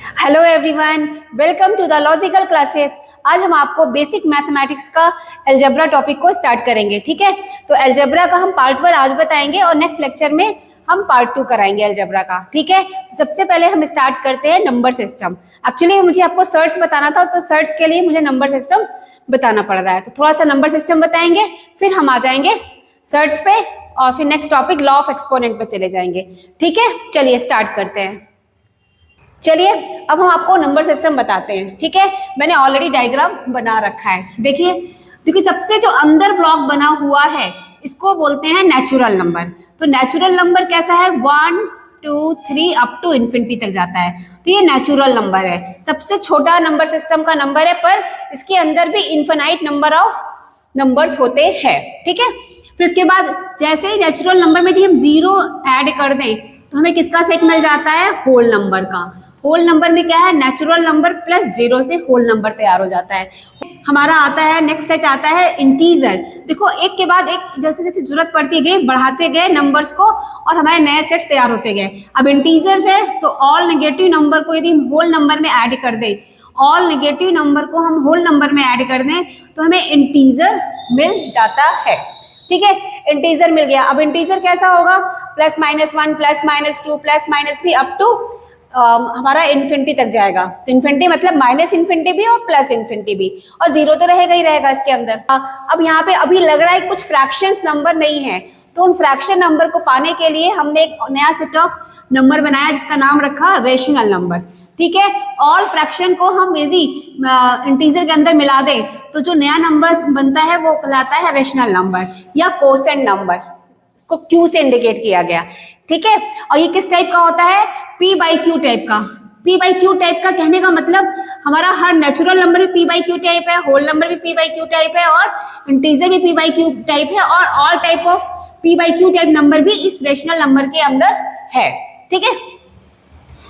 Hello everyone, welcome to the logical classes. आज हम आपको बेसिक मैथमेटिक्स का अलजेब्रा टॉपिक को स्टार्ट करेंगे। ठीक है, तो अलजेब्रा का हम पार्ट 1 आज बताएंगे और नेक्स्ट लेक्चर में हम पार्ट 2 कराएंगे अलजेब्रा का। ठीक है, तो सबसे पहले हम स्टार्ट करते हैं नंबर सिस्टम। एक्चुअली मुझे आपको सर्ट्स बताना था, तो सर्ट्स के लिए मुझे नंबर सिस्टम बताना पड़ रहा है। तो थोड़ा सा नंबर सिस्टम बताएंगे, फिर हम आ जाएंगे सर्ट्स पे और फिर next topic law of exponent पे चले जाएंगे। ठीक है, चलिए स्टार्ट करते हैं। चलिए अब हम आपको नंबर सिस्टम बताते हैं। ठीक है, मैंने ऑलरेडी डायग्राम बना रखा है, देखिए। क्योंकि सबसे जो अंदर ब्लॉक बना हुआ है इसको बोलते हैं नेचुरल नंबर। तो नेचुरल नंबर कैसा है, 1 2 3 अप टू इन्फिनिटी तक जाता है, तो ये नेचुरल नंबर है। सबसे छोटा नंबर सिस्टम का नंबर है, पर इसके अंदर भी इन्फिनाइट नंबर ऑफ नंबर्स होते हैं। ठीक है, फिर इसके बाद जैसे ही नेचुरल नंबर में यदि हम जीरो ऐड कर दें तो हमें किसका सेट मिल जाता है, होल नंबर का। होल नंबर में क्या है, नेचुरल नंबर प्लस जीरो से होल नंबर तैयार हो जाता है। हमारा आता है नेक्स्ट सेट आता है इंटीजर। देखो एक के बाद एक जैसे जैसे जरूरत पड़ती गई बढ़ाते गए नंबर्स को और हमारे नए सेट्स तैयार होते गए। अब इंटीजर्स है तो ऑल नेगेटिव नंबर को यदि हम होल नंबर में ऐड कर दें, ऑल नेगेटिव नंबर को हम होल नंबर में ऐड कर दें तो हमें इंटीजर मिल जाता है। ठीक है, इंटीजर मिल गया। अब इंटीजर कैसा होगा, +-1 +-2 +-3 अप टू हमारा इन्फिनिटी तक जाएगा। तो इन्फिनिटी मतलब माइनस इन्फिनिटी भी और प्लस इन्फिनिटी भी, और जीरो तो रहेगा ही रहेगा इसके अंदर। अब यहाँ पे अभी लग रहा है कुछ फ्रैक्शंस नंबर नहीं है, तो उन फ्रैक्शन नंबर को पाने के लिए हमने एक नया सेट ऑफ नंबर बनाया जिसका नाम रखा रेशनल नंबर। ठीक है, ऑल फ्रैक्शन को हम यदि इंटीजर के अंदर मिला दें तो जो नया नंबर बनता है वो कहलाता है रेशनल नंबर या कोसेंट नंबर। इसको Q से इंडिकेट किया गया। ठीक है, और ये किस टाइप का होता है, P/Q टाइप का। P/Q टाइप का कहने का मतलब हमारा हर नेचुरल नंबर भी P/Q टाइप है, होल नंबर भी P/Q टाइप है और इंटीजर भी P/Q टाइप है, और all type of P/Q type number भी इस रेशनल नंबर के अंदर है। ठीक है,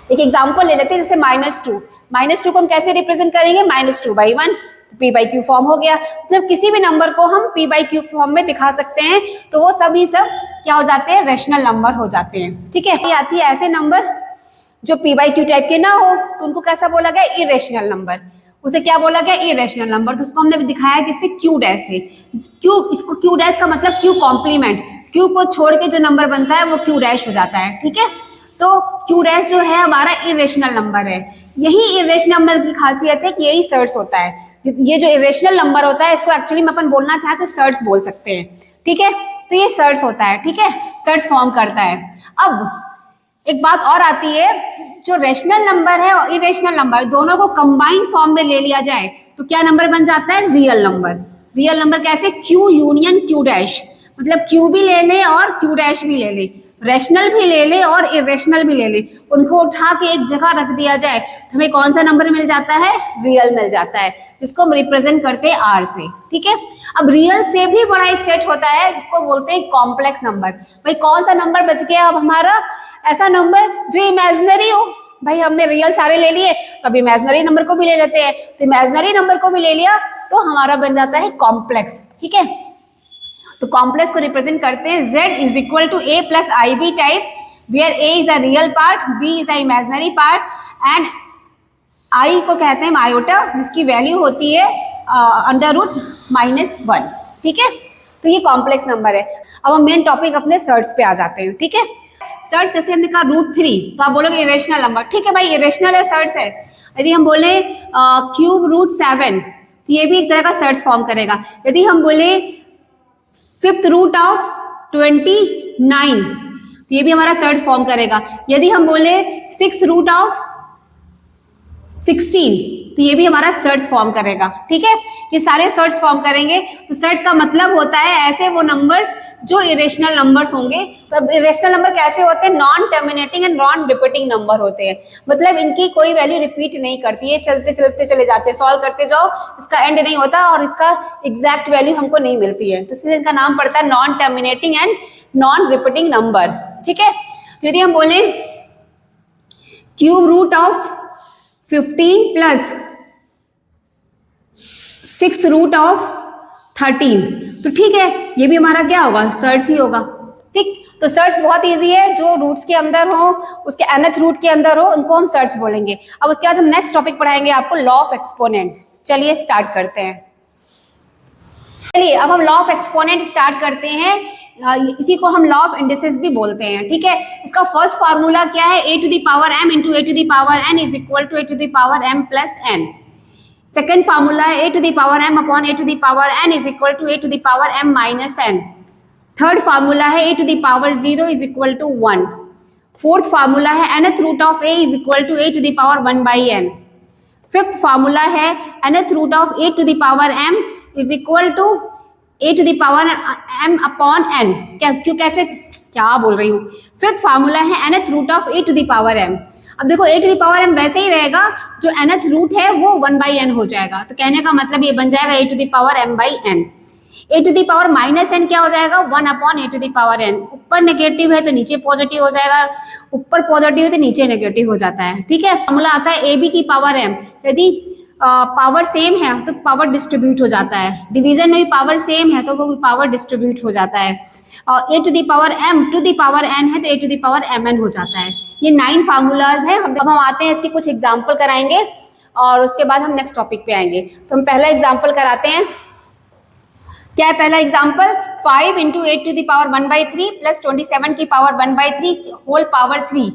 एक एग्जाम्पल ले लेते हैं, जैसे -2 को हम कैसे रिप्रेजेंट करेंगे, -2/1 P/Q फॉर्म हो गया। मतलब किसी भी नंबर को हम P/Q फॉर्म में दिखा सकते हैं तो वो सभी सब क्या हो जाते हैं, रेशनल नंबर हो जाते हैं। ठीक है, ये आती है ऐसे नंबर जो P/Q टाइप के ना हो तो उनको कैसा बोला गया, इरेशनल नंबर। उसे क्या बोला गया, इरेशनल नंबर। तो उसको हमने दिखाया किससे, Q' से। इसको Q' का मतलब Q कॉम्प्लीमेंट, Q को छोड़ के जो नंबर बनता है वो Q' हो जाता है। ठीक है, तो Q' जो है हमारा इरेशनल नंबर है। यही इरेशनल नंबर की खासियत है कि यही सर्ट्स होता है। ये जो इरेशनल नंबर होता है इसको एक्चुअली में अपन बोलना चाहे तो सर्ट्स बोल सकते हैं। ठीक है, तो ये सर्ट्स होता है। ठीक है, सर्ट्स फॉर्म करता है। अब एक बात और आती है, जो रेशनल नंबर है और इरेशनल नंबर दोनों को कंबाइंड फॉर्म में ले लिया जाए तो क्या नंबर बन जाता है, रियल नंबर। रियल नंबर कैसे, Q यूनियन Q', मतलब Q भी ले ले और Q' भी ले ले, रेशनल भी ले ले और इरेशनल भी ले ले, उनको उठा के एक जगह रख दिया जाए तो हमें कौन सा नंबर मिल जाता है, रियल मिल जाता है, जिसको हम रिप्रेजेंट करते हैं R से। ठीक है, अब रियल से भी बड़ा एक सेट होता है जिसको बोलते हैं कॉम्प्लेक्स नंबर। भाई कौन सा नंबर बच गया अब हमारा, ऐसा नंबर जो इमेजिनरी हो। भाई हमने रियल सारे ले लिए तो अब इमेजिनरी नंबर को भी ले लेते हैं, तो इमेजिनरी नंबर को भी ले लिया तो हमारा बन जाता है कॉम्प्लेक्स। ठीक है, तो कॉम्प्लेक्स को रिप्रेजेंट करते हैं Z is equal to A + IB type, where A is a real part, B is a imaginary part and I को कहते हैं आयोटा, जिसकी वैल्यू होती है √-1। ठीक है, तो ये कॉम्प्लेक्स नंबर है। अब हम मेन टॉपिक अपने सर्ट्स पे आ जाते हैं। ठीक है, सर्ट्स जैसे हमने कहा √3 तो आप बोलोगे इरेशनल नंबर। ठीक है भाई, इरेशनल है, सर्ट्स है। यदि हम बोले ³ √7 तो ये भी एक तरह का सर्ट्स फॉर्म करेगा। यदि हम बोले 5th रूट ऑफ 29 तो ये भी हमारा सर्च फॉर्म करेगा। यदि हम बोले 6th रूट ऑफ 16 तो ये भी हमारा सर्च फॉर्म करेगा। ठीक है, ये सारे सर्च फॉर्म करेंगे। तो सर्च का मतलब होता है ऐसे वो नंबर्स जो इरेशनल नंबर्स होंगे। तो अब इरेशनल नंबर कैसे होते हैं, non terminating and non repeating number होते हैं, मतलब इनकी कोई वैल्यू रिपीट नहीं करती है, चलते चलते चले जाते हैं, सॉल्व करते जाओ, इसका एंड नहीं होता और इसका एग्जैक्ट वैल्यू हमको नहीं मिलती है, तो इसलिए इनका नाम पड़ता है non terminating and non repeating number. ठीक है, तो यदि हम बोले ³ + 6th रूट ऑफ 13 तो ठीक है, ये भी हमारा क्या होगा, सर्ट्स ही होगा। ठीक, तो सर्च बहुत इजी है, जो रूट्स के अंदर हो, उसके nth रूट के अंदर हो, उनको हम सर्च बोलेंगे। अब उसके बाद हम नेक्स्ट टॉपिक पढ़ाएंगे आपको लॉ ऑफ एक्सपोनेंट। चलिए स्टार्ट करते हैं। चलिए अब हम लॉ ऑफ एक्सपोनेंट स्टार्ट करते हैं। इसी को हम लॉ ऑफ इंडिसेस भी बोलते हैं, ठीक है। इसका फर्स्ट फार्मूला क्या है, a to the power m into a to the power n is equal to a to the power m plus n। Second formula है a to the power m upon a to the power n is equal to a to the power m minus n। Third formula है a to the power 0 is equal to 1। Fourth formula है nth root of a is equal to a to the power 1 by n। Fifth formula है nth root of a to the power m is equal to a to the power m upon n। क्या बोल रही हूँ। Fifth formula है nth root of a to the power m। अब देखो a to the power m वैसे ही रहेगा, जो nth रूट है वो 1 बाई n हो जाएगा, तो कहने का मतलब ये बन जाएगा a to the power m by n। a to the power minus n क्या हो जाएगा, 1 upon a to the power n। ऊपर नेगेटिव है तो नीचे पॉजिटिव हो जाएगा, ऊपर पॉजिटिव है तो नीचे नेगेटिव हो जाता है, ठीक है। फार्मूला आता है ab की पावर m। यदि पावर सेम है तो पावर डिस्ट्रीब्यूट हो जाता है, डिवीजन में भी पावर सेम है तो वो पावर डिस्ट्रीब्यूट हो जाता है। और a to the power m to the power n है तो a to the power mn हो जाता है। ये 9 फार्मूलाज है। अब हम आते हैं इसके कुछ एग्जाम्पल कराएंगे और उसके बाद हम नेक्स्ट टॉपिक पे आएंगे। तो हम पहला एग्जाम्पल कराते हैं। क्या है पहला example, 5 into 8 to the power 1 by 3 plus 27 की power 1 by 3 whole power 3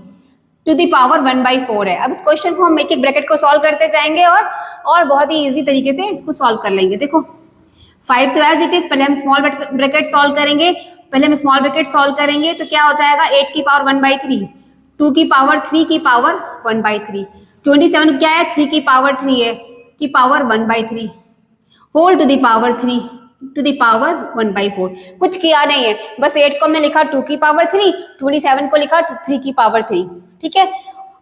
to the power 1 by 4 है। अब इस क्वेश्चन को हम एक एक ब्रैकेट को सॉल्व करते जाएंगे और बहुत ही इजी तरीके से इसको सॉल्व कर लेंगे। देखो 5 तो एज इट इज, पहले हम स्मॉल ब्रैकेट सॉल्व करेंगे। तो क्या हो जाएगा, 8 की पावर 1 बाई 3, 2 की पावर 3 की पावर 1 बाई 3, 27 क्या है, 3 की पावर 3 है की power 1 by 3 whole to the power 3 to the power 1 by 4। कुछ किया नहीं है, बस 8 को हमने लिखा 2 की पावर 3, 27 को लिखा 3 की पावर 3, ठीक है।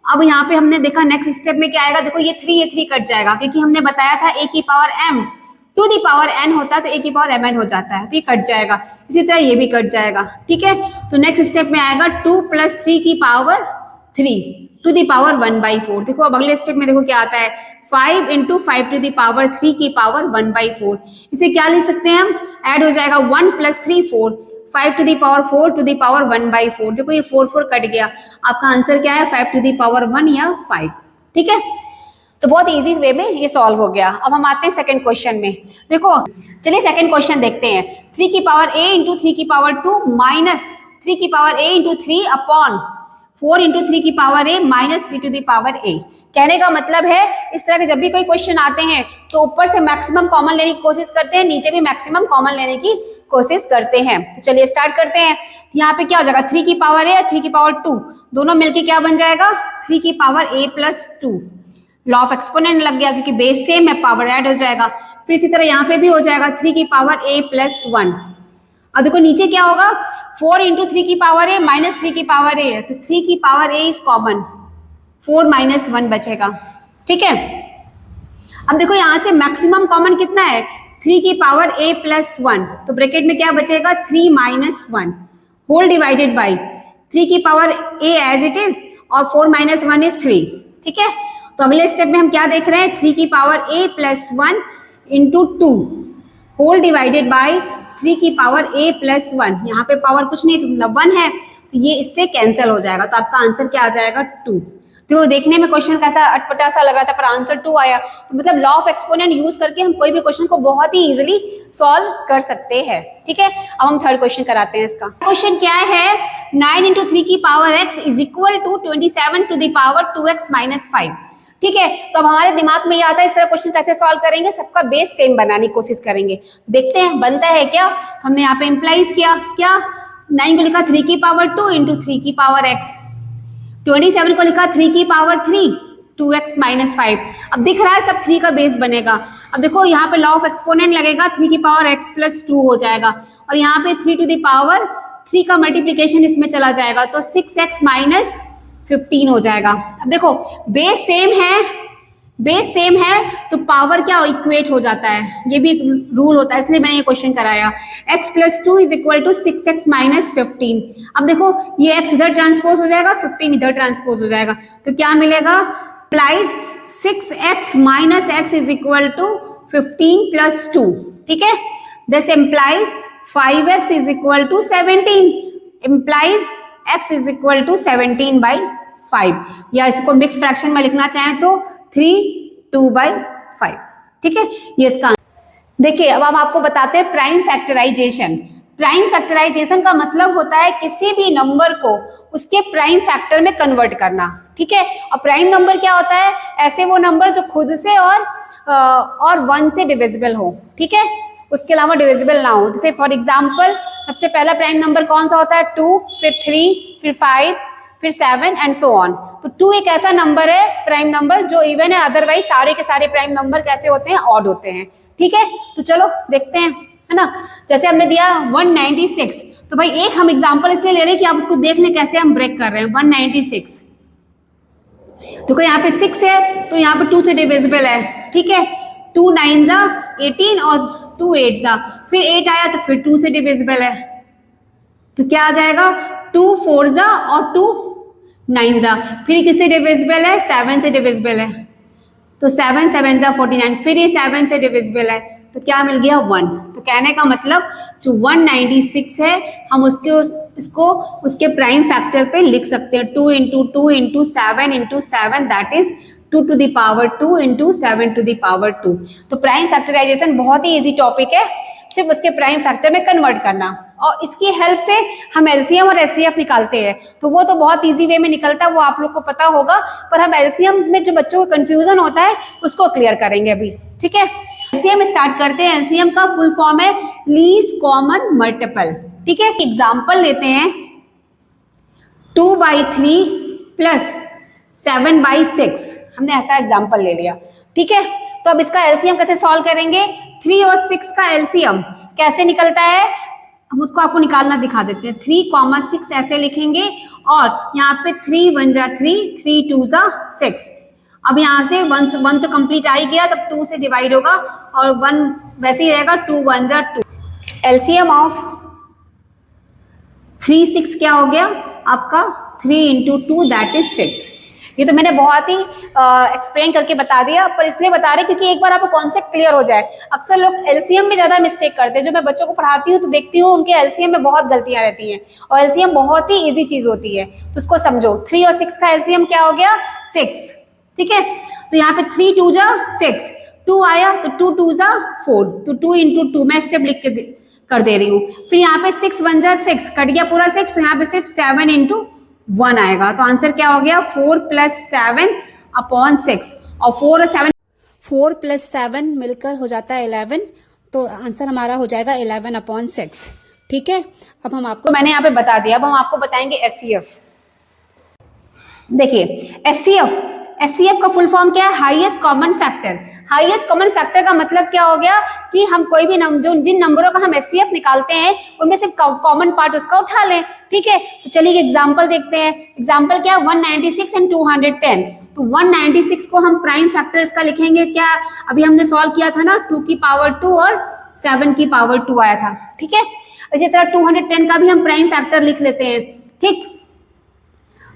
अब यहाँ पे हमने देखा नेक्स्ट स्टेप में क्या आएगा, देखो ये 3 कट जाएगा, क्योंकि हमने बताया था a की power m to the power n होता है तो a की पावर mn हो जाता है, तो ये कट जाएगा। इसी तरह ये भी कट जाएगा, ठीक है। तो नेक्स्ट स्टेप में आएगा 2 प्लस 3 की power 3 to the power 1 by 4। देखो अब अगले स्टेप में देखो क्या आता है, 5 इंटू 5 टू द पावर 3 की पावर 1 बाई 4। इसे क्या लिख सकते हैं हम, ऐड हो जाएगा 1 plus 3 4, 5 to the power 4 to the power 1 by 4। देखो ये 4 कट गया, आपका आंसर क्या है 5 टू द पावर 1 या 5, ठीक है। तो बहुत इजी वे में ये सॉल्व हो गया। अब हम आते हैं सेकंड क्वेश्चन में। देखो चलिए सेकंड क्वेश्चन देखते हैं। 3 की पावर a इंटू 3 की पावर 2 माइनस 3 की power a into 3 upon 4 into 3 की power a minus 3 to the power a। कहने का मतलब है इस तरह के जब भी कोई क्वेश्चन आते हैं तो ऊपर से मैक्सिमम कॉमन लेने की कोशिश करते हैं, नीचे भी मैक्सिमम कॉमन लेने की कोशिश करते हैं। तो चलिए स्टार्ट करते हैं। यहाँ पे क्या हो जाएगा, 3 की पावर a या 3 की पावर 2 दोनों मिलके क्या बन जाएगा, 3 की power a plus 2। Law of exponent लग गया क्योंकि बेस सेम है, पावर ऐड हो जाएगा। फिर इसी तरह यहाँ पे भी हो जाएगा 3 की पावर a प्लस 1। अब देखो नीचे क्या होगा, 4 इंटू 3 की पावर a माइनस 3 की पावर a है, तो 3 की power a is common, 4 minus 1 बचेगा, ठीक है। अब देखो यहाँ से मैक्सिमम कॉमन कितना है, 3 की पावर a प्लस 1, तो ब्रैकेट में क्या बचेगा 3 माइनस 1 होल डिवाइडेड बाई 3 की power a as it is और 4 माइनस 1 इज 3, ठीक है। तो अगले स्टेप में हम क्या देख रहे हैं, 3 की power a plus 1 into 2 whole divided by 3 की पावर a प्लस 1। यहाँ पे पावर कुछ नहीं तो 1 है, तो ये इससे कैंसिल हो जाएगा, तो आपका आंसर क्या आ जाएगा 2। तो देखने में क्वेश्चन कैसा अटपटा सा लग रहा था पर आंसर 2 आया। तो मतलब लॉ ऑफ एक्सपोनेंट यूज करके हम कोई भी क्वेश्चन को बहुत ही इजीली सॉल्व कर सकते हैं, ठीक है। अब हम थर्ड क्वेश्चन कराते हैं। इसका क्वेश्चन क्या है, 9 इंटू 3 की power x is equal to 27 to the power 2x minus 5, ठीक है। तो अब हमारे दिमाग में ये आता है इस तरह क्वेश्चन कैसे सॉल्व करेंगे, सबका बेस सेम बनाने की कोशिश करेंगे, देखते हैं बनता है क्या। हमने यहाँ पे इम्प्लाइज किया क्या, 9 को लिखा 3 की पावर 2 इंटू 3 की पावर x, 27 को लिखा 3 की पावर 3 2x माइनस 5। अब दिख रहा है सब 3 का बेस बनेगा। अब देखो यहाँ पे लॉ ऑफ एक्सपोनेंट लगेगा, 3 की पावर x प्लस 2 हो जाएगा और यहाँ पे 3 टू द पावर 3 का मल्टीप्लीकेशन इसमें चला जाएगा तो 6x माइनस 15 हो जाएगा। अब देखो बेस सेम है तो पावर क्या इक्वेट हो जाता है, ये भी रूल होता है, इसलिए मैंने ये क्वेश्चन कराया। x plus 2 is equal to 6x minus 15। अब देखो ये x इधर ट्रांसपोज हो जाएगा, 15 इधर ट्रांसपोज हो जाएगा, तो क्या मिलेगा, implies 6x minus x is equal to 15 plus 2, ठीक है। This implies 5x is equal to 17 implies x is equal to 17/5, या इसको मिक्स फ्रैक्शन में लिखना चाहें तो 3/2/5। ठीक है, ये इसका। देखिए अब हम आपको बताते हैं प्राइम फैक्टराइजेशन। प्राइम फैक्टराइजेशन का मतलब होता है किसी भी नंबर को उसके प्राइम फैक्टर में कन्वर्ट करना। ठीक है, और प्राइम नंबर क्या होता है? ऐसे वो नंबर जो खुद से और 1 से डिविजिबल हो। ठीक है, उसके अलावा डिविजिबल ना हो। जैसे फॉर एग्जांपल सबसे पहला प्राइम नंबर कौन सा होता है? 2, फिर 3, फिर 5, फिर 7 एंड सो ऑन। तो 2 एक ऐसा नंबर है प्राइम नंबर जो इवन है, अदरवाइज सारे के सारे प्राइम नंबर कैसे होते हैं? ऑड होते हैं। ठीक है, तो चलो देखते हैं, है ना। जैसे हमने दिया 196, तो भाई एक हम एग्जांपल इसलिए ले रहे हैं कि आप उसको देख लें कैसे हम ब्रेक कर रहे हैं। 196 देखो यहाँ पे 6 है तो यहाँ पे 2 से डिविजिबल है। ठीक है, 2 9 जा 18 और 2 8 जा, फिर 8 आया तो फिर 2 से डिविजिबल है, तो क्या आ जाएगा? 2 4 जा और 2 9 जा, फिर किससे डिविजिबल है? 7 से डिविजिबल है, तो 7 7 जा 49, फिर ये 7 से डिविजिबल है, तो क्या मिल गया? 1। तो कहने का मतलब जो 196 है हम इसको उसके प्राइम फैक्टर पे लिख सकते हैं। 2 into 2 into 7 into 7 that is 2 to the power 2 into 7 to the power 2। तो प्राइम फैक्टराइजेशन बहुत ही इजी टॉपिक है, सिर्फ उसके प्राइम फैक्टर में कन्वर्ट करना, और इसकी हेल्प से हम एलसीएम और एचसीएफ निकालते हैं। तो वो तो बहुत इजी वे में निकलता है, वो आप लोग को पता होगा, पर हम एलसीएम में जो बच्चों को कंफ्यूजन होता है उसको क्लियर करेंगे अभी। ठीक है, एलसीएम स्टार्ट करते हैं। एलसीएम का फुल फॉर्म है लीस्ट कॉमन मल्टीपल। ठीक है, एग्जांपल लेते हैं 2/3 प्लस 7/6, हमने ऐसा एग्जांपल ले लिया। ठीक है, तो अब इसका एलसीएम कैसे सॉल्व करेंगे? 3 और 6 का एलसीएम कैसे निकलता है हम उसको आपको निकालना दिखा देते हैं। 3, 6 ऐसे लिखेंगे, और यहाँ पे 3 1 जा 3, 3 2 जा 6। अब यहाँ से 1 तो कंप्लीट आ ही गया, तब 2 से डिवाइड होगा और 1 वैसे ही रहेगा, 2 1 जा 2। एलसीएम ऑफ 3 6 क्या हो गया आपका? 3 इंटू 2 दैट इज 6। ये तो मैंने बहुत ही एक्सप्लेन करके बता दिया, पर इसलिए बता रहे क्योंकि एक बार आपको कॉन्सेप्ट क्लियर हो जाए। अक्सर लोग एलसीएम में ज्यादा मिस्टेक करते हैं। जो मैं बच्चों को पढ़ाती हूँ तो देखती हूँ उनके एलसीएम में बहुत गलतियां रहती हैं, और एलसीएम बहुत ही इजी चीज होती है, तो उसको समझो। 3 और 6 का एलसीएम क्या हो गया? 6। ठीक है, तो यहाँ पे 3 2 जा 6, 2 आया तो 2 2 जा 4, तो 2 इंटू 2 मैं स्टेप लिख के कर दे रही हूँ। फिर यहाँ पे 6 1 जा 6, कट गया पूरा 6, तो यहाँ पे सिर्फ 7 इंटू 1 आएगा, तो आंसर क्या हो गया? 4 + 7/6, और 4 + 7 मिलकर हो जाता है 11, तो आंसर हमारा हो जाएगा 11/6। ठीक है, अब हम आपको मैंने यहाँ पे बता दिया, अब हम आपको बताएंगे एचसीएफ। देखिए एचसीएफ का फुल फॉर्म क्या है? Highest common factor. Highest common factor का मतलब क्या हो गया कि हम कोई भी जिन नंबरों का हम एचसीएफ निकालते हैं उनमें से कॉमन पार्ट उसका उठा लें। ठीक है, तो चलिए एग्जांपल देखते हैं। एग्जांपल क्या? 196 एंड 210। तो 196 को हम प्राइम फैक्टर इसका लिखेंगे क्या? अभी हमने सॉल्व किया था ना, 2 की पावर 2 और 7 की पावर 2 आया था। ठीक है, इसी तरह 210 का भी हम प्राइम फैक्टर लिख लेते हैं। ठीक,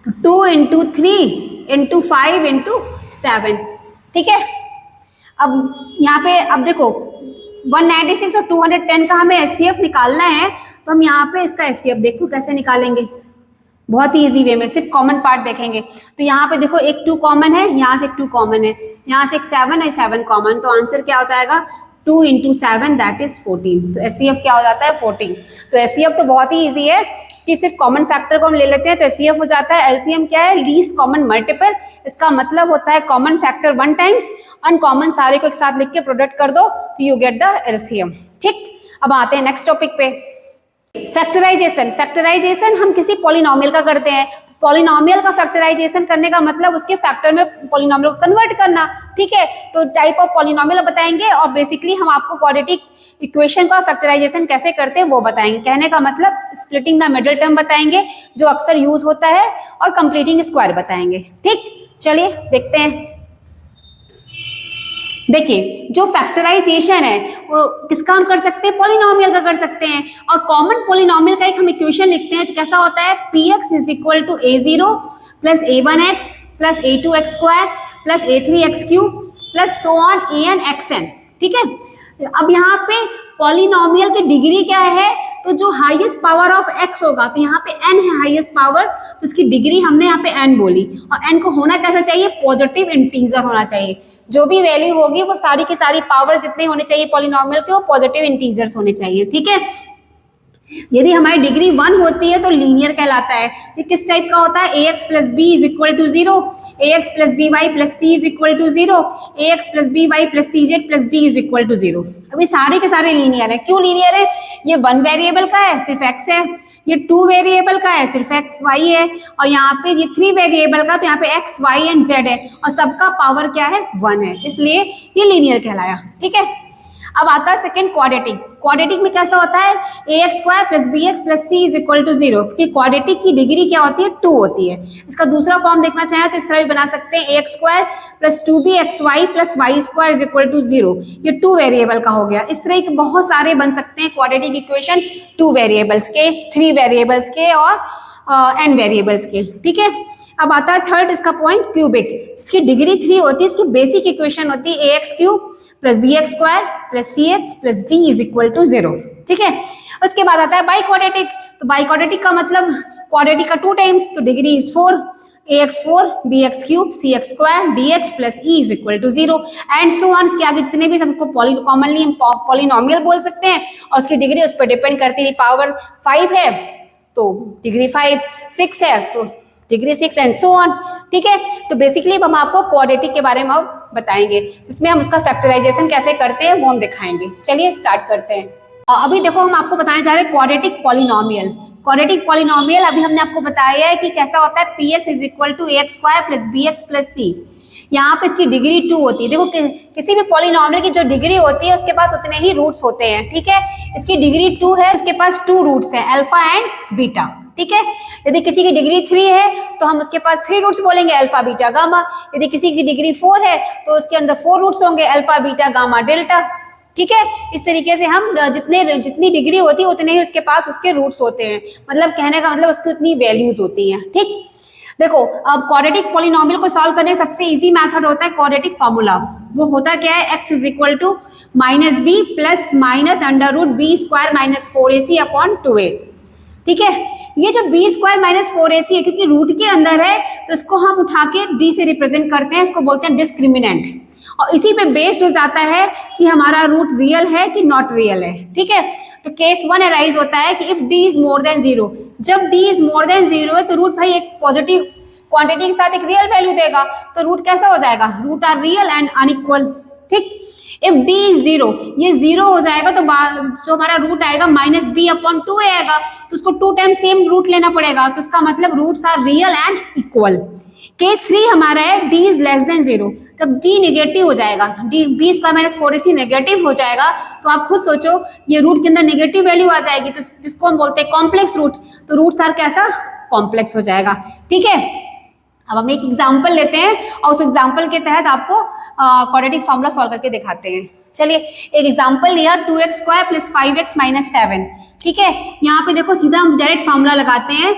तो 2 इंटू 3 इंटू 5 इंटू 7। ठीक है, अब यहाँ पे अब देखो 196 और 210 का हमें एचसीएफ निकालना है, तो हम यहाँ पे इसका एचसीएफ देखो कैसे निकालेंगे, बहुत ही इजी वे में, सिर्फ कॉमन पार्ट देखेंगे। तो यहाँ पे देखो एक 2 कॉमन है, यहाँ से एक 2 कॉमन है, यहाँ से एक 7 है, 7 कॉमन, तो आंसर क्या हो जाएगा? 2 इंटू 7 दैट इज 14। तो एचसीएफ क्या हो जाता है? 14। तो एचसीएफ तो बहुत ही इजी है कि सिर्फ कॉमन फैक्टर को हम ले लेते हैं तो एचसीएफ हो जाता है। एलसीएम क्या है? Least common multiple. इसका मतलब होता है कॉमन फैक्टर 1 टाइम्स, अनकॉमन सारे को एक साथ लिख के प्रोडक्ट कर दो तो यू गेट द एलसीएम। ठीक, अब आते हैं नेक्स्ट टॉपिक पे, फैक्टराइजेशन। फैक्टराइजेशन हम किसी पॉलिनोमियल का करते हैं। पॉलिनोमियल का फैक्टराइजेशन करने का मतलब उसके फैक्टर में पॉलिनोमियल को कन्वर्ट करना। ठीक है, तो टाइप ऑफ पॉलिनोमियल बताएंगे, और बेसिकली हम आपको क्वाड्रेटिक इक्वेशन का फैक्टराइजेशन कैसे करते हैं वो बताएंगे। कहने का मतलब स्प्लिटिंग द मिडिल टर्म बताएंगे जो अक्सर यूज होता है, और कंप्लीटिंग स्क्वायर बताएंगे। ठीक, चलिए देखते हैं। देखिए जो फैक्टराइजेशन है वो किसका हम कर सकते हैं? पॉलिनोमियल का कर सकते हैं। और कॉमन पॉलिनोमियल का एक हम इक्वेशन लिखते हैं तो कैसा होता है? px is equal to a0 plus a1x plus a2x square plus a3x cube plus so on an xn। ठीक है, अब यहाँ पे पॉलिनोमियल की डिग्री क्या है, तो जो हाईएस्ट पावर ऑफ x होगा, तो यहाँ पे n है हाईएस्ट पावर, तो इसकी डिग्री हमने यहाँ पे n बोली, और n को होना कैसा चाहिए, पॉजिटिव इंटीजर होना चाहिए। जो भी वैल्यू होगी वो सारी की सारी पावर जितने होने चाहिए पॉलिनोमियल के, वो पॉजिटिव इंटीजर्स होने चाहिए, ठीक है। यदि हमारी डिग्री 1 होती है तो लीनियर कहलाता है। ये किस टाइप का होता है, ax plus B is equal to 0, ax plus B Y plus C is equal to 0, ax plus B Y plus C Z plus D is equal to 0। अभी सारे के सारे लीनियर है। क्यों लीनियर है, ये 1 वेरिएबल का है सिर्फ x है, ये 2 वेरिएबल का है सिर्फ x y है, और यहाँ पे ये 3 वेरिएबल का, तो यहाँ पे x y एंड z है, और सबका पावर क्या है 1 है, इसलिए ये लीनियर कहलाया, ठीक है। अब आता है सेकंड क्वाड्रेटिक। क्वाड्रेटिक में कैसा होता है, ax square plus B X plus C is equal to 0, क्योंकि क्वाड्रेटिक की डिग्री क्या होती है, 2 होती है। इसका दूसरा फॉर्म देखना चाहें तो इस तरह भी बना सकते हैं, ax square plus 2bxy plus Y square is equal to 0, ये 2 वेरिएबल का हो गया। इस तरह के बहुत सारे बन सकते हैं क्वाड्रेटिक इक्वेशन, 2 वेरिएबल्स के, 3 वेरिएबल्स के और n वेरिएबल्स के, ठीक है। अब आता है थर्ड इसका पॉइंट, क्यूबिक, जिसकी डिग्री 3 होती है। इसकी बेसिक इक्वेशन होती है ax cube plus B X square plus C X plus D is equal to 0, ठीक है। उसके बाद आता है बाई क्वाड्रेटिक। तो बाई क्वाड्रेटिक का मतलब क्वाड्रेटिक का 2 टाइम्स, तो degree is 4, ax 4 bx cube C X square dx plus e is equal to 0 and so on. इसके आगे जितने भी सबको कॉमनली पॉलिनोमियल बोल सकते हैं, और उसकी डिग्री उस पर डिपेंड करती है। पावर 5 है तो डिग्री 5, 6 है तो डिग्री 6 एंड सो ऑन, ठीक है। तो बेसिकली हम आपको क्वाड्रेटिक के बारे में अब बताएंगे, जिसमें हम उसका फैक्टराइजेशन कैसे करते हैं वो हम दिखाएंगे। चलिए स्टार्ट करते हैं। अभी देखो हम आपको बताने जा रहे हैं क्वाड्रेटिक पॉलिनोमियल। क्वाड्रेटिक पॉलिनोमियल अभी हमने आपको बताया है कि कैसा होता है, px is equal to ax square plus bx plus c। यहाँ पे इसकी डिग्री 2 होती है। देखो किसी भी पॉलिनोमियल की जो डिग्री होती है उसके पास उतने ही रूट्स होते हैं, ठीक है। इसकी डिग्री 2 है, उसके पास 2 रूट्स हैं, अल्फा एंड बीटा, ठीक है। यदि किसी की डिग्री 3 है तो हम उसके पास 3 रूट्स बोलेंगे, अल्फा बीटा गामा। यदि किसी की डिग्री 4 है तो उसके अंदर 4 रूट्स होंगे, अल्फा बीटा गामा डेल्टा, ठीक है। इस तरीके से हम जितनी डिग्री होती है उतने ही उसके पास उसके रूट्स होते हैं, मतलब कहने का मतलब उसकी उतनी वैल्यूज होती हैं, ठीक। देखो अब क्वाड्रेटिक पॉलिनोमियल को सॉल्व करने का सबसे इजी मेथड होता है क्वाड्रेटिक फार्मूला। वो होता क्या है, x is equal to minus B plus minus under root B square minus 4ac upon 2a, ठीक है। ये जो बी स्क्वायर माइनस 4ac है, क्योंकि रूट के अंदर है तो इसको हम उठा के डी से रिप्रेजेंट करते हैं, इसको बोलते हैं डिस्क्रिमिनेंट, और इसी पे बेस्ड हो जाता है कि हमारा रूट रियल है कि नॉट रियल है, ठीक है। तो केस 1 अराइज होता है कि if d is more than 0, जब d इज मोर देन 0 है तो रूट भाई एक पॉजिटिव क्वांटिटी के साथ एक रियल वैल्यू देगा, तो रूट कैसा हो जाएगा, root are real and unequal, ठीक। इफ d इज 0, ये 0 हो जाएगा तो जो हमारा रूट आएगा माइनस बी अपॉन 2a आएगा, तो उसको 2 टाइम सेम रूट लेना पड़ेगा, तो इसका मतलब roots are real and equal. Case 3 हमारा है d इज लेस देन 0, तब d नेगेटिव हो जाएगा, d B square minus 4ac negative हो जाएगा। तो आप खुद सोचो ये रूट के अंदर नेगेटिव वैल्यू आ जाएगी, तो जिसको हम बोलते हैं कॉम्प्लेक्स रूट, तो रूट्स आर कैसा, कॉम्प्लेक्स हो जाएगा, ठीक है। अब हम एक एग्जाम्पल लेते हैं और उस एग्जाम्पल के तहत आपको क्वाड्रेटिक फॉर्मूला सॉल्व करके दिखाते हैं। चलिए एक एग्जाम्पल लिया, 2x square plus 5x minus 7, ठीक है। यहाँ पे देखो सीधा हम डायरेक्ट फॉर्मूला लगाते हैं,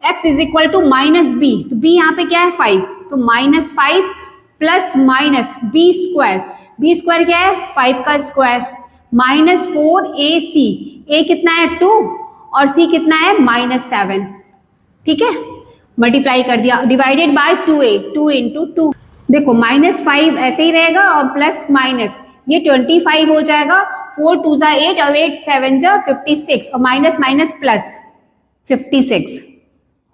x is equal to minus B, तो b यहाँ पे क्या है 5, तो minus 5 plus minus B square क्या है 5 का स्क्वायर माइनस 4ac, a कितना है 2 और c कितना है माइनस 7, ठीक है। मल्टीप्लाई कर दिया, डिवाइडेड बाय 2a, 2 इंटू 2, देखो माइनस 5 ऐसे ही रहेगा और प्लस माइनस ये 25 हो जाएगा, 4 2 जा 8 और 8 7 जा 56, और minus minus plus 56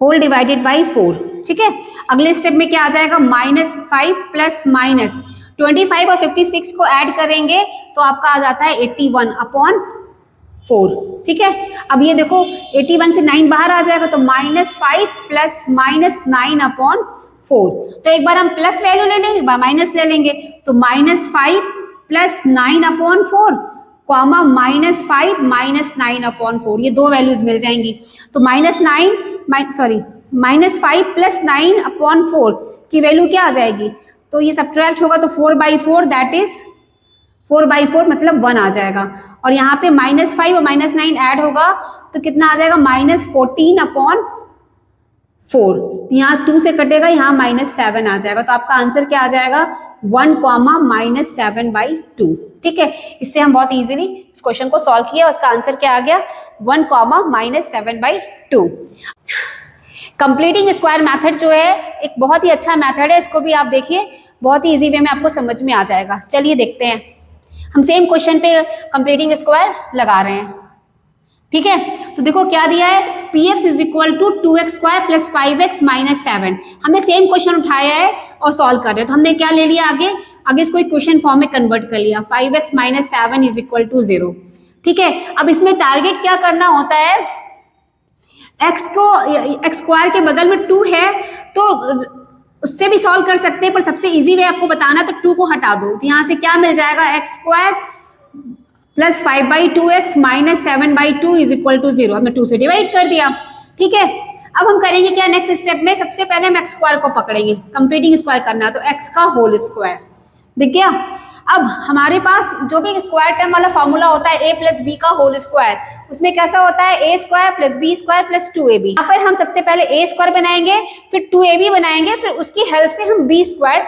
whole divided by 4, ठीक है। अगले स्टेप में क्या आ जाएगा, माइनस 5 प्लस माइनस 25 और 56 को ऐड करेंगे तो आपका आ जाता है 81 अपॉन 4, ठीक है। अब ये देखो 81 से 9 बाहर आ जाएगा, तो माइनस 5 प्लस माइनस 9 अपॉन 4, तो एक बार हम प्लस वैल्यू ले लेंगे, एक बार माइनस ले लेंगे, तो minus 5 plus 9 upon 4 comma minus 5 minus 9 upon 4, ये दो वैल्यूज मिल जाएंगी। तो माइनस 5 प्लस 9 अपॉन 4 की वैल्यू क्या आ जाएगी, तो ये सब्ट्रैक्ट होगा तो 4/4 दैट इज 4/4 मतलब 1 आ जाएगा, और यहाँ पे माइनस 5 और माइनस 9 ऐड होगा तो कितना आ जाएगा, माइनस 14 अपॉन 4, तो यहाँ 2 से कटेगा, यहाँ माइनस 7 आ जाएगा, तो आपका आंसर क्या आ जाएगा 1 कॉमा माइनस 7/2, ठीक है, इससे हम बहुत इजीली इस क्वेश्चन को सॉल्व किया। उसका आंसर क्या आ गया, 1 -7/2। कंप्लीटिंग स्क्वायर मेथड जो है एक बहुत ही अच्छा मेथड है, इसको भी आप देखिए, बहुत ही इजी वे में आपको समझ में आ जाएगा। चलिए देखते हैं, हम सेम क्वेश्चन पे कंप्लीटिंग स्क्वायर लगा रहे हैं। ठीक है, तो देखो क्या दिया है, px is equal to 2x² plus 5x minus 7। हमने सेम क्वेश्चन उठाया है और सॉल्व कर रहे हैं, तो हमने क्या ले लिया, आगे इसको एक क्वेश्चन फॉर्म में कन्वर्ट कर लिया, 5x minus 7 is equal to 0। ठीक है, अब इसमें टारगेट क्या करना होता है, x स्क्वायर के बगल में 2 है तो उससे भी सॉल्व कर सकते हैं, पर सबसे इजी वे आपको बताना, तो 2 को हटा दो, तो यहाँ से क्या मिल जाएगा, x² plus 5/2x minus 7/2 is equal to 0। हमने 2 से डिवाइड कर दिया। ठीक है, अब हम करेंगे क्या, नेक्स्ट स्टेप में सबसे पहले हम x² को पकड़ेंगे, कंप्लीटिंग स्क्वायर करना है, तो x का होल स्क्वायर दिख गया। अब हमारे पास जो भी स्क्वायर टर्म वाला फॉर्मूला होता है a प्लस बी का होल स्क्वायर, उसमें कैसा होता है, a² plus b² plus 2ab। यहाँ पर हम सबसे पहले a² बनाएंगे, फिर 2ab बनाएंगे, फिर उसकी हेल्प से हम b²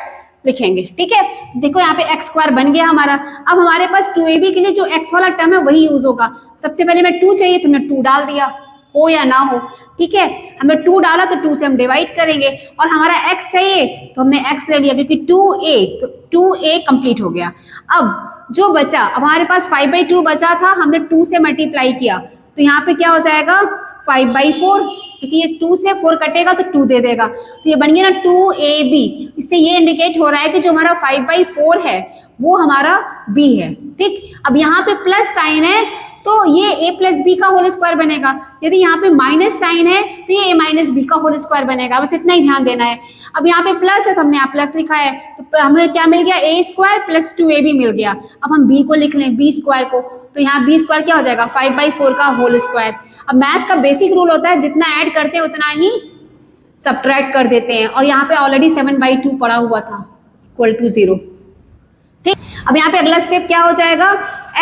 लिखेंगे। ठीक है, देखो यहाँ पे x² बन गया हमारा। अब हमारे पास 2ab के लिए जो x वाला टर्म है वही यूज होगा। सबसे पहले मैं 2 चाहिए तो हमने 2 डाल दिया, हो या ना हो। ठीक है, हमने 2 डाला तो 2 से हम डिवाइड करेंगे, और हमारा x चाहिए तो हमने x ले लिया, क्योंकि 2a, तो 2a कंप्लीट हो गया। अब जो बचा, अब हमारे पास 5/2 बचा था, हमने 2 से मल्टीप्लाई किया, तो यहाँ पे क्या हो जाएगा, 5/4, क्योंकि ये 2 से 4 कटेगा तो 2 दे देगा, तो ये बन गया ना 2ab। इससे ये इंडिकेट हो रहा है कि जो हमारा 5/4 है वो हमारा b है। ठीक, अब यहाँ पे प्लस साइन है तो ये a प्लस बी का होल स्क्वायर बनेगा, यदि यहाँ पे माइनस साइन है तो ये a माइनस बी का होल स्क्वायर बनेगा, बस इतना ही ध्यान देना है। अब यहाँ पे प्लस है तो हमने यहाँ प्लस लिखा है, तो हमें क्या मिल गया, a² प्लस 2ab मिल गया। अब हम b को लिख लें, b² को, तो यहाँ b² क्या हो जाएगा, 5/4 का होल स्क्वायर। अब मैथ्स का बेसिक रूल होता है, जितना ऐड करते हैं उतना ही सब्ट्रैक्ट कर देते हैं, और यहाँ पे ऑलरेडी 7/2 पड़ा हुआ था, इक्वल टू 0। ठीक, अब यहाँ पे अगला स्टेप क्या हो जाएगा,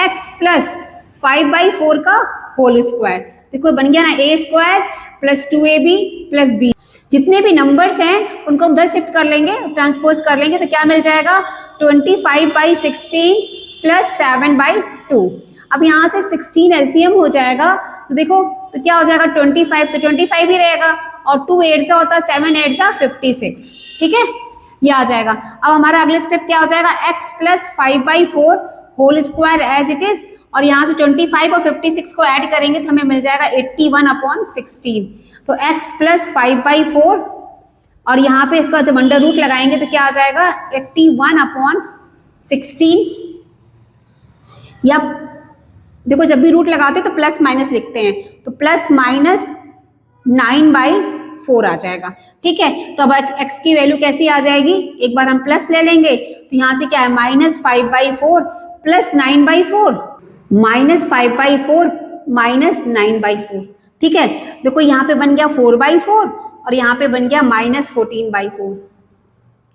x प्लस 5/4 का होल स्क्वायर। देखो बन गया ना, a² plus 2ab plus b। जितने भी नंबर्स हैं उनको उधर शिफ्ट कर लेंगे, ट्रांसपोज कर लेंगे, तो क्या मिल जाएगा, 25/16 प्लस 7/2। अब यहाँ से 16 एलसीएम हो जाएगा, तो देखो तो क्या हो जाएगा, 25, तो 25 ही रहेगा, और 2 8 होता है, 7 8 56। ठीक है, ये आ जाएगा। अब हमारा अगला स्टेप क्या हो जाएगा, x plus 5/4 whole square as it is, और यहाँ से 25 और 56 को ऐड करेंगे तो हमें मिल जाएगा 81/16। तो x प्लस 5/4, और यहाँ पे इसका जब अंडर रूट लगाएंगे तो क्या आ जाएगा, 81/16। या देखो जब भी रूट लगाते हैं तो प्लस माइनस लिखते हैं, तो प्लस माइनस 9/4 आ जाएगा। ठीक है, तो अब x की वैल्यू कैसी आ जाएगी, एक बार हम प्लस ले लेंगे, तो यहाँ से क्या है, -5/4 प्लस 9/4, -5/4 माइनस 9/4। ठीक है, देखो यहाँ पे बन गया 4/4, और यहाँ पे बन गया -14/4।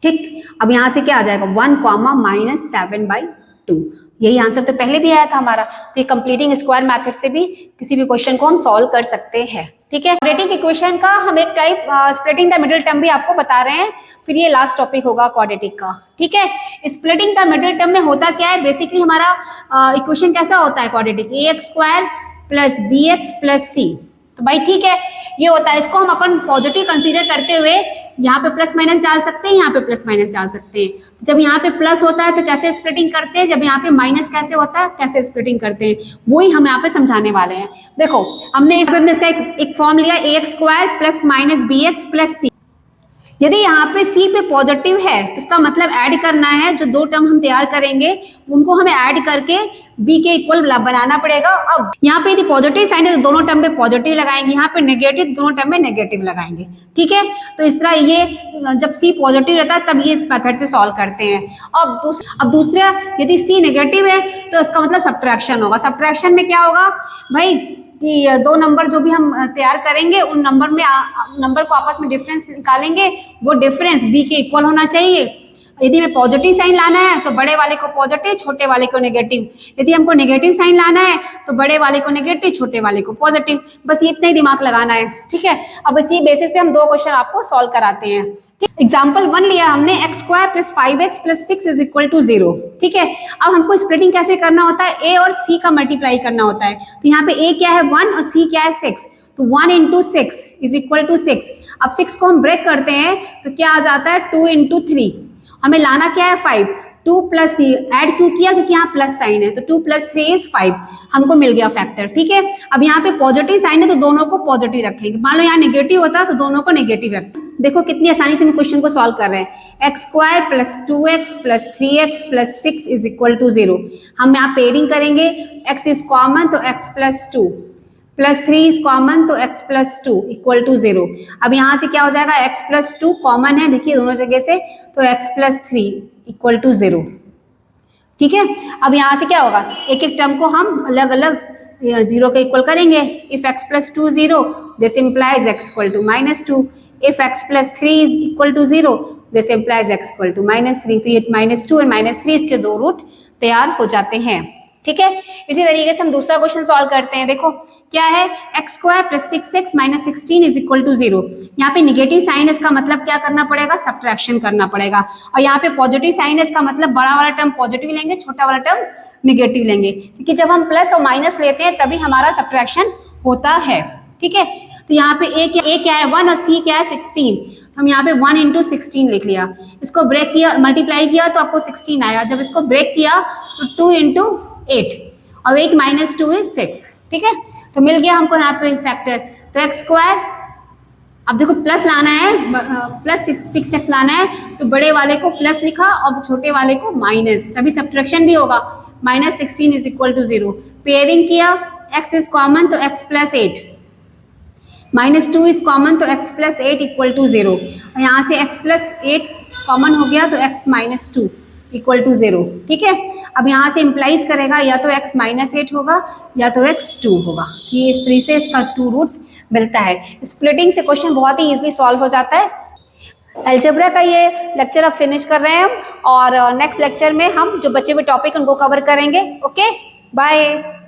ठीक, अब यहाँ से क्या आ जाएगा, 1, -7/2। यही आंसर तो पहले भी आया था हमारा। तो ये कंप्लीटिंग स्क्वायर मेथड से भी किसी भी क्वेश्चन को हम सॉल्व कर सकते हैं। ठीक है, क्वाड्रेटिक इक्वेशन का हम एक type splitting the middle term भी आपको बता रहे हैं, फिर ये लास्ट टॉपिक होगा क्वाड्रेटिक का। ठीक है, स्प्लिटिंग द मिडिल टर्म में होता क्या है, बेसिकली हमारा इक्वेशन कैसा होता है quadratic, ax² plus bx plus c। तो भाई ठीक है, ये होता है, इसको हम अपन पॉजिटिव कंसीडर करते हुए यहाँ पे प्लस माइनस डाल सकते हैं, यहाँ पे प्लस माइनस डाल सकते हैं। जब यहाँ पे प्लस होता है तो कैसे स्प्लिटिंग करते हैं, जब यहाँ पे माइनस कैसे होता है कैसे स्प्लिटिंग करते हैं, वही हम यहाँ पे समझाने वाले हैं। देखो हमने इसका एक फॉर्म लिया, ax² plus minus bx plus c। यदि यहाँ पे c पे पॉजिटिव है तो इसका मतलब ऐड करना है, जो दो टर्म हम तैयार करेंगे उनको हमें ऐड करके b के इक्वल बनाना पड़ेगा। अब यहाँ पे यदि पॉजिटिव साइन है तो दोनों टर्म पे पॉजिटिव लगाएंगे, यहाँ पे नेगेटिव, दोनों टर्म में नेगेटिव लगाएंगे। ठीक है, तो इस तरह ये जब c पॉजिटिव रहता है तब ये इस मेथड से सॉल्व करते हैं। अब दूसरा, यदि c नेगेटिव है तो इसका मतलब सब्ट्रैक्शन होगा। सब्ट्रैक्शन में क्या होगा भाई, कि दो नंबर जो भी हम तैयार करेंगे उन नंबर को आपस में डिफरेंस निकालेंगे, वो डिफरेंस b के इक्वल होना चाहिए। यदि हमें पॉजिटिव साइन लाना है तो बड़े वाले को पॉजिटिव, छोटे वाले को नेगेटिव। यदि हमको नेगेटिव साइन लाना है तो बड़े वाले को नेगेटिव, छोटे वाले को पॉजिटिव। बस ये इतना ही दिमाग लगाना है, ठीक है। अब इसी बेसिस पे हम 2 क्वेश्चन आपको सॉल्व कराते हैं। एग्जाम्पल 1 लिया हमने, x² + 5x + 6 = 0, ठीक है। अब हमको स्प्लिटिंग कैसे करना होता है, a और c का मल्टीप्लाई करना होता है। तो यहाँ पे a क्या है 1 और c क्या है 6, तो 1 × 6 = 6। अब 6 को हम ब्रेक करते हैं तो क्या आ जाता है 2 × 3। हमें लाना क्या है 5, 2 + 3 ऐड क्यों किया, क्योंकि यहाँ प्लस साइन है, तो 2 + 3 = 5, हमको मिल गया फैक्टर, ठीक है। अब यहाँ पे पॉजिटिव साइन है तो दोनों को पॉजिटिव रखेंगे। मान लो यहाँ नेगेटिव होता तो दोनों को नेगेटिव रखते। देखो कितनी आसानी से हम क्वेश्चन को सॉल्व कर रहे हैं। x² + 2x + 3x + 6 = 0। हम यहाँ पेयरिंग करेंगे, x इज कॉमन तो x + 2 + 3 इज कॉमन तो x + 2 = 0। अब यहाँ से क्या हो जाएगा, x + 2 कॉमन है, देखिए दोनों जगह से, तो x + 3 = 0, ठीक है। अब यहाँ से क्या होगा, एक एक टर्म को हम अलग अलग 0 के इक्वल करेंगे। If x + 2 0, this implies x = -2। If x + 3 = 0, this implies x = -3। तो ये -2 और -3 इसके 2 रूट तैयार हो जाते हैं, ठीक है। इसी तरीके से हम दूसरा क्वेश्चन सॉल्व करते हैं। देखो क्या है, x² + 6x - 16 = 0। यहाँ पे निगेटिव साइन है, इसका मतलब क्या करना पड़ेगा, सब्ट्रैक्शन करना पड़ेगा। और यहाँ पे पॉजिटिव साइन है, इसका मतलब बड़ा वाला टर्म पॉजिटिव लेंगे, छोटा वाला टर्म निगेटिव लेंगे, क्योंकि जब हम प्लस और माइनस लेते हैं तभी हमारा सब्ट्रैक्शन होता है, ठीक है। तो यहाँ पे a क्या है 1 और c क्या है 16, हम यहाँ पे 1 × 16 लिख लिया। इसको ब्रेक किया, मल्टीप्लाई किया तो आपको 16 आया। जब इसको ब्रेक किया तो 2 × 8 और 8 - 2 = 6, ठीक है। तो मिल गया हमको यहाँ पे फैक्टर। तो x², अब देखो प्लस लाना है, +6x लाना है, तो बड़े वाले को प्लस लिखा और छोटे वाले को माइनस, तभी सब्ट्रैक्शन भी होगा। -16 = 0। पेयरिंग किया, x इज कॉमन तो x + 8, -2 इज कॉमन तो x + 8 = 0। और यहाँ से x + 8 कॉमन हो गया तो x - 2 = 0, ठीक है। अब यहाँ से इम्प्लाइज करेगा, या तो x - 8 होगा या तो x 2 होगा। ये इस तरीके से इसका 2 रूट्स मिलता है। स्प्लिटिंग से क्वेश्चन बहुत ही इजीली सॉल्व हो जाता है। अलजेब्रा का ये लेक्चर अब फिनिश कर रहे हैं हम, और नेक्स्ट लेक्चर में हम जो बचे हुए टॉपिक उनको कवर करेंगे। Okay, bye.